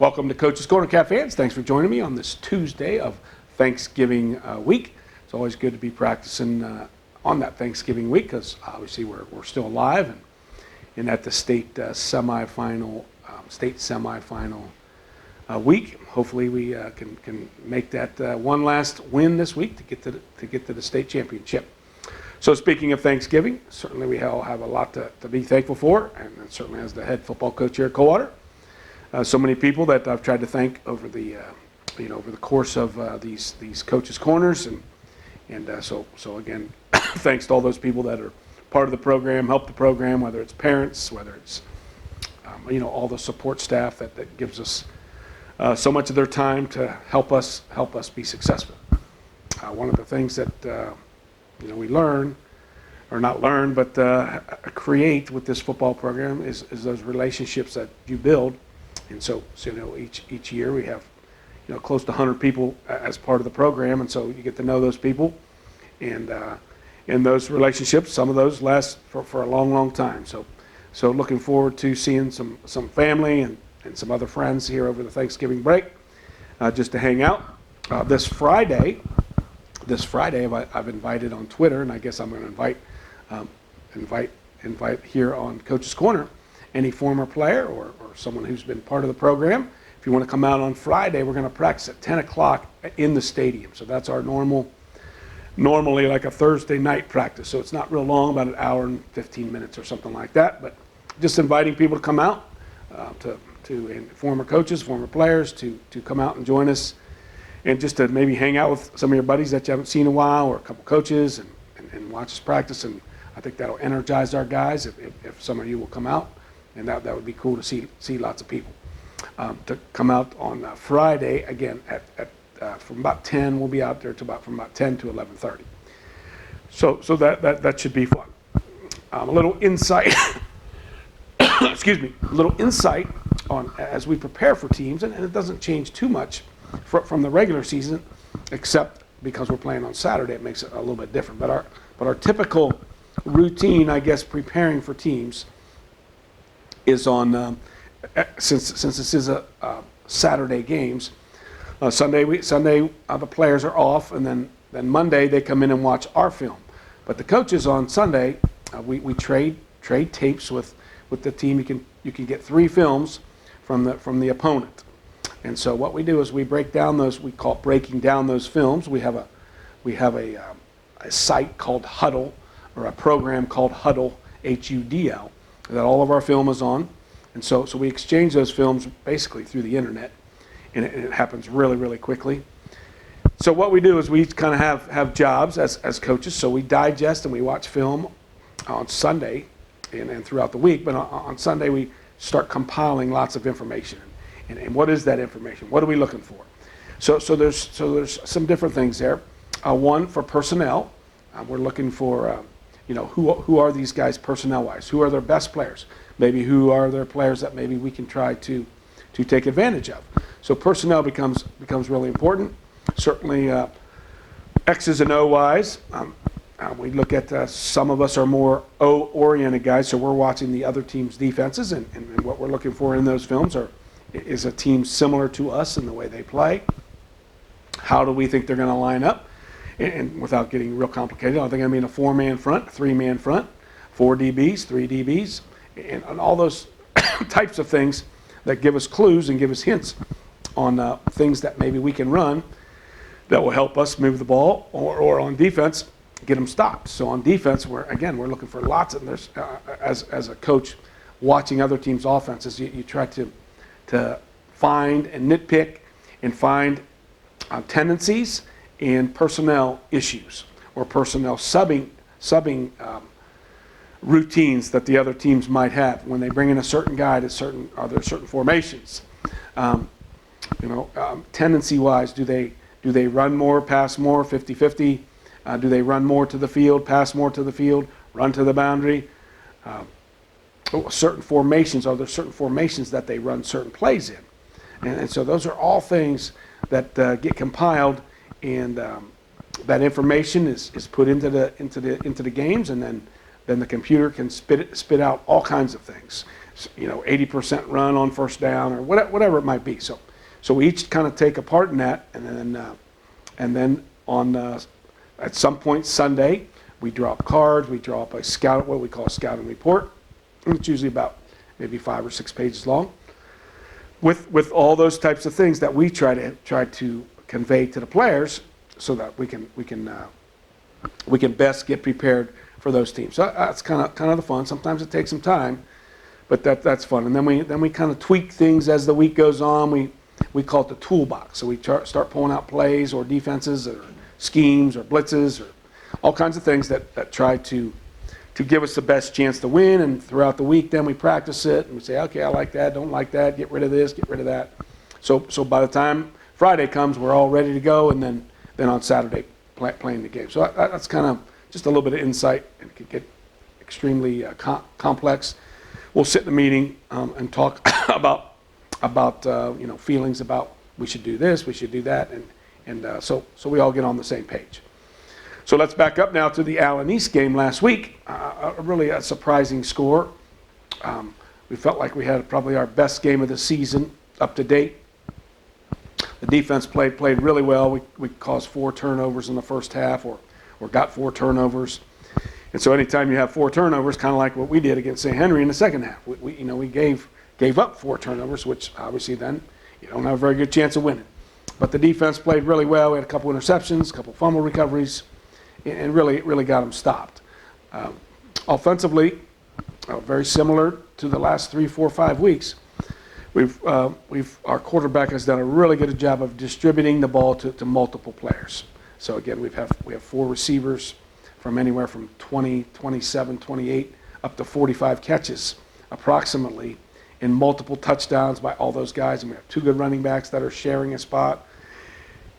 Welcome to Coach's Corner, Cat fans. Thanks for joining me on this Tuesday of Thanksgiving week. It's always good to be practicing on that Thanksgiving week because obviously we're still alive and at the state semifinal week. Hopefully we can make that one last win this week to get to the state championship. So speaking of Thanksgiving, certainly we all have a lot to be thankful for, and certainly as the head football coach here at Coldwater, so many people that I've tried to thank over the over the course of these coaches' corners, and so again, thanks to all those people that are part of the program, help the program, whether it's parents, whether it's all the support staff that gives us so much of their time to help us be successful. One of the things that we learn, or not learn, but create with this football program is those relationships that you build. And so each year we have close to 100 people as part of the program, and so you get to know those people, and those relationships, some of those last for a long time. So looking forward to seeing some family and some other friends here over the Thanksgiving break, just to hang out. This Friday I've invited on Twitter, and I guess I'm going to invite here on Coach's Corner any former player or someone who's been part of the program. If you want to come out on Friday, we're going to practice at 10 o'clock in the stadium. So that's our normally like a Thursday night practice. So it's not real long, about an hour and 15 minutes or something like that. But just inviting people to come out, and former coaches, former players, to come out and join us, and just to maybe hang out with some of your buddies that you haven't seen in a while, or a couple coaches, and watch us practice. And I think that'll energize our guys if some of you will come out, and that would be cool to see lots of people. To come out on Friday again at from about 10. We'll be out there from about 10 to 11:30. So that should be fun. A little insight. Excuse me. A little insight on as we prepare for teams, and it doesn't change too much from the regular season, except because we're playing on Saturday, it makes it a little bit different. But our typical routine, I guess, preparing for teams is on since this is a Saturday games. Sunday the players are off, and then Monday they come in and watch our film. But the coaches on Sunday, we trade tapes with the team. You can get 3 films from the opponent. And so what we do is we break down those. We call it breaking down those films. We have a site called Huddle, or a program called Huddle, HUDL, that all of our film is on. And so we exchange those films basically through the internet, and it happens really, really quickly. So what we do is we kind of have jobs as coaches. So we digest and we watch film on Sunday and throughout the week. But on Sunday we start compiling lots of information. And what is that information? What are we looking for? So there's some different things there. One, for personnel, we're looking for who are these guys personnel-wise? Who are their best players? Maybe who are their players that maybe we can try to take advantage of? So personnel becomes really important. Certainly X's and O-wise. We look at some of us are more O-oriented guys, so we're watching the other team's defenses, and what we're looking for in those films is a team similar to us in the way they play. How do we think they're going to line up? And without getting real complicated, I think I mean a 4-man front, 3-man front, 4 DBs, 3 DBs, and all those types of things that give us clues and give us hints on things that maybe we can run that will help us move the ball, or on defense, get them stopped. So on defense, we're looking for lots of there's as a coach watching other teams' offenses, you try to find and nitpick and find tendencies and personnel issues, or personnel subbing routines that the other teams might have when they bring in a certain guy to certain formations. Tendency-wise, do they run more, pass more, 50-50? Do they run more to the field, pass more to the field, run to the boundary? Certain formations, are there certain formations that they run certain plays in? And so those are all things that get compiled, and that information is put into the games, and then the computer can spit out all kinds of things. 80% run on first down or whatever it might be. So we each kind of take a part in that, and then on at some point Sunday, we draw up cards. We draw up what we call a scouting report. It's usually about maybe 5 or 6 pages long, with all those types of things that we try to convey to the players, so that we can best get prepared for those teams. So that's kind of the fun. Sometimes it takes some time, but that's fun. And then we kind of tweak things as the week goes on. We call it the toolbox. So we start pulling out plays or defenses or schemes or blitzes or all kinds of things that try to give us the best chance to win. And throughout the week, then we practice it and we say, okay, I like that, don't like that, get rid of this, get rid of that. So by the time Friday comes, we're all ready to go, and then on Saturday playing the game. So that's kind of just a little bit of insight, and it could get extremely complex. We'll sit in a meeting and talk about feelings about we should do this, we should do that, and so we all get on the same page. So let's back up now to the Allen East game last week. Really a surprising score. We felt like we had probably our best game of the season up to date. The defense played really well. We caused 4 turnovers in the first half, or got 4 turnovers. And so anytime you have 4 turnovers, kind of like what we did against St. Henry in the second half, we gave up 4 turnovers, which obviously then you don't have a very good chance of winning. But the defense played really well. We had a couple interceptions, a couple fumble recoveries, and really got them stopped. Offensively, very similar to the last 3, 4, 5 weeks. Our quarterback has done a really good job of distributing the ball to multiple players. So again, we have 4 receivers from anywhere from 20, 27, 28, up to 45 catches approximately, in multiple touchdowns by all those guys. And we have 2 good running backs that are sharing a spot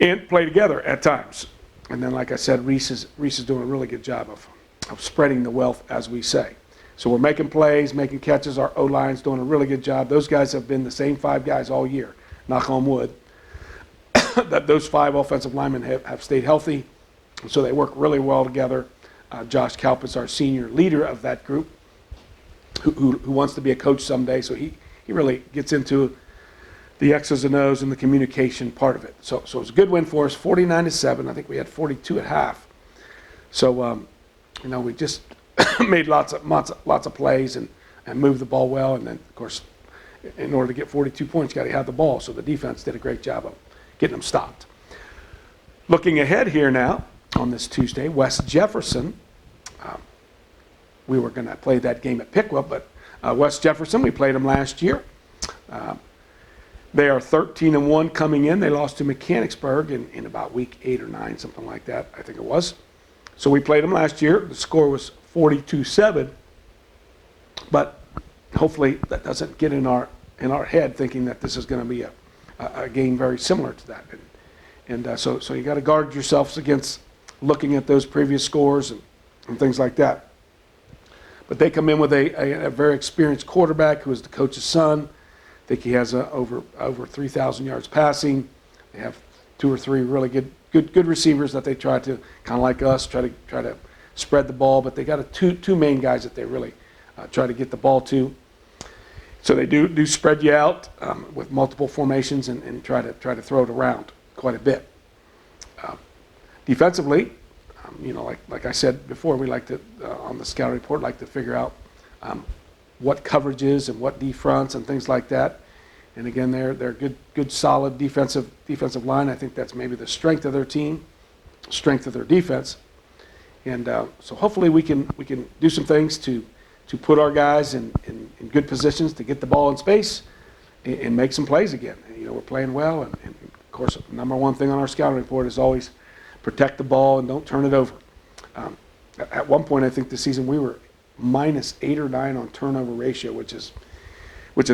and play together at times. And then, like I said, Reese is doing a really good job of spreading the wealth, as we say. So we're making plays, making catches. Our O-line's doing a really good job. Those guys have been the same 5 guys all year, knock on wood. That those 5 offensive linemen have stayed healthy, so they work really well together. Josh Kalp is our senior leader of that group, who wants to be a coach someday, so he really gets into the X's and O's and the communication part of it. So it was a good win for us, 49-7. I think we had 42 at half. So we just made lots of plays and moved the ball well, and then of course, in order to get 42 points, you got to have the ball. So the defense did a great job of getting them stopped. Looking ahead here now on this Tuesday, West Jefferson. We were going to play that game at Piqua, but West Jefferson, we played them last year. They are 13-1 coming in. They lost to Mechanicsburg in about week 8 or 9, something like that, I think it was. So we played them last year. The score was 42-7, but hopefully that doesn't get in our head thinking that this is going to be a game very similar to that. And so you got to guard yourselves against looking at those previous scores and things like that. But they come in with a very experienced quarterback who is the coach's son. I think he has over 3,000 yards passing. They have 2 or 3 really good receivers that they try to, kind of like us, try to spread the ball. But they got two main guys that they really try to get the ball to. So they do spread you out with multiple formations and try to throw it around quite a bit. Defensively, like I said before, we like to on the scout report like to figure out what coverages and what D fronts and things like that. And again, they're good solid defensive line. I think that's maybe the strength of their team, strength of their defense. And so hopefully we can do some things to put our guys in good positions to get the ball in space and make some plays again. We're playing well, and of course, number one thing on our scouting report is always protect the ball and don't turn it over. At one point, I think this season we were -8 or 9 on turnover ratio, which is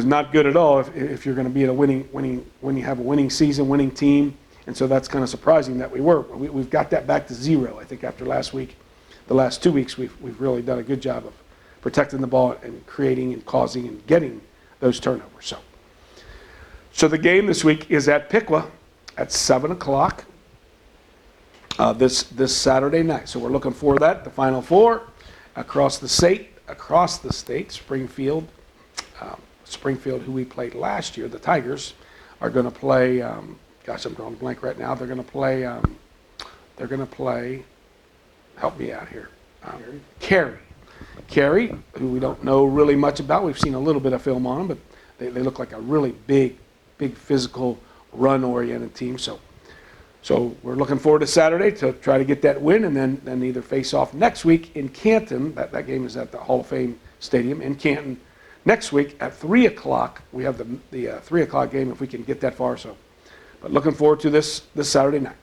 not good at all if you're going to be at when you have a winning season, winning team. And so that's kind of surprising that we've got that back to 0. I think after last week, the last 2 weeks, we've really done a good job of protecting the ball and creating and causing and getting those turnovers. So the game this week is at Piqua at 7 o'clock this Saturday night. So we're looking for that, the Final Four across the state, Springfield, Springfield, who we played last year, the Tigers, are going to play. Gosh, I'm drawing a blank right now. They're going to play. They're going to play. Help me out here. Cary. Cary, who we don't know really much about. We've seen a little bit of film on them, but they look like a really big physical, run-oriented team. So we're looking forward to Saturday to try to get that win, and then either face off next week in Canton. That game is at the Hall of Fame Stadium in Canton. Next week at 3 o'clock, we have the 3 o'clock game if we can get that far. But looking forward to this Saturday night.